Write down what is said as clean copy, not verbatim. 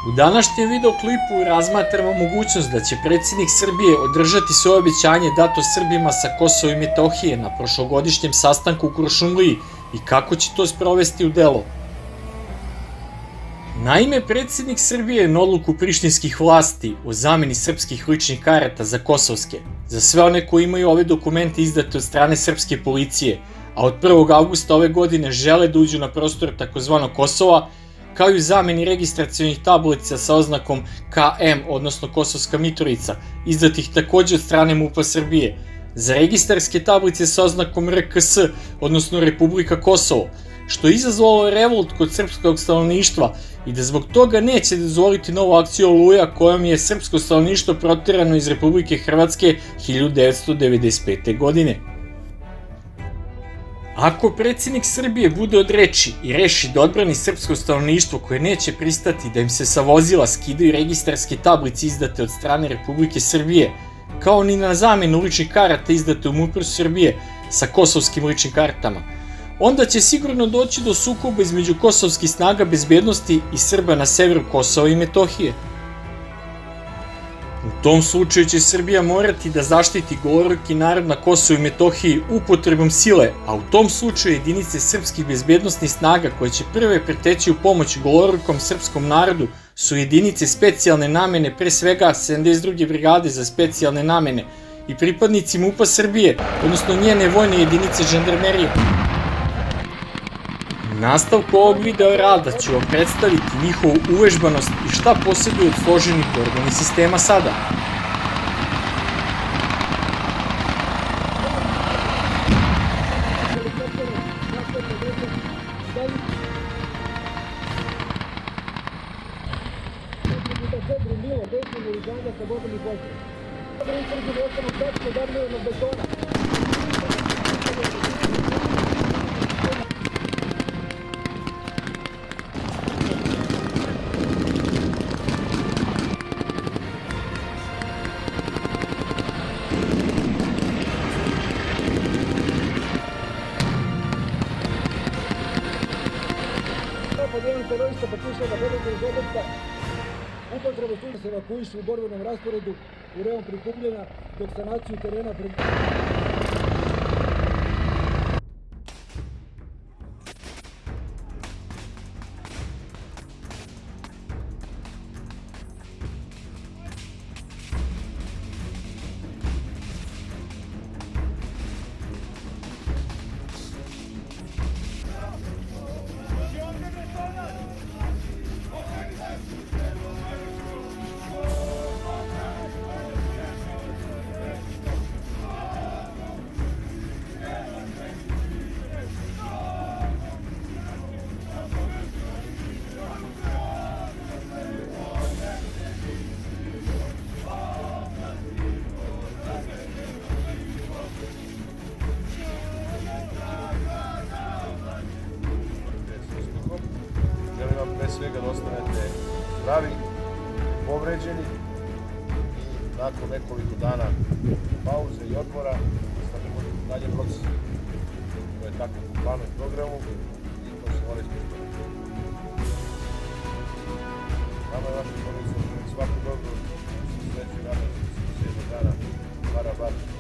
U današnjem videoklipu razmatramo mogućnost da će predsjednik Srbije održati svoje obećanje dato Srbima sa Kosova i Metohije na prošlogodišnjem sastanku u Kuršumliji i kako će to sprovesti u delo. Naime, predsjednik Srbije na odluku prištinskih vlasti o zameni srpskih ličnih karata za kosovske, za sve one koji imaju ove dokumente izdate od strane srpske policije, a od 1. avgusta ove godine žele da uđu na prostor tzv. Kosova, kao i u zameni registracionih tablica sa oznakom KM, odnosno Kosovska Mitrovica, izdatih takođe od strane MUP-a Srbije, za registarske tablice sa oznakom RKS, odnosno Republika Kosovo, što je izazvalo revolt kod srpskog stanovništva i da zbog toga neće dozvoliti novu akciju Oluja kojom je srpsko stanovništvo proterano iz Republike Hrvatske 1995. godine. Ako predsjednik Srbije bude od reči i reši da odbrani srpsko stanovništvo koje neće pristati da im se sa vozila skidaju registarske tablice izdate od strane Republike Srbije, kao ni na zamenu ličnih karata izdate u MUP-u Srbije sa kosovskim ličnim kartama, onda će sigurno doći do sukoba između kosovskih snaga bezbednosti i Srba na severu Kosova i Metohije. U tom slučaju će Srbija morati da zaštiti goloruki narod na Kosovu i Metohiji upotrebom sile, a u tom slučaju jedinice srpskih bezbednosnih snaga koje će prve preteći u pomoć golorukom srpskom narodu su jedinice specijalne namene, pre svega 72. brigade za specijalne namene i pripadnici MUP-a Srbije, odnosno njene vojne jedinice žandarmerije. U nastavku ovog video rada ću vam predstaviti njihovu uvežbanost i šta posjeduju od složenih borbenih sistema sada. Jedan terorista pokušao da beže iz objekta, upotrebu službe se evakuišu u borbenom rasporedu u rejon prikupljena dok sanaciju terena pre svega da ostanete zdravi, povređeni i nakon nekoliko dana pauze i odmora stavimo dalje proces. To je tako po planu i programu i to se mora ispoštovati. Nama je vaša porodica, svako dobro, sreću i nadam se 7 dana, para bar.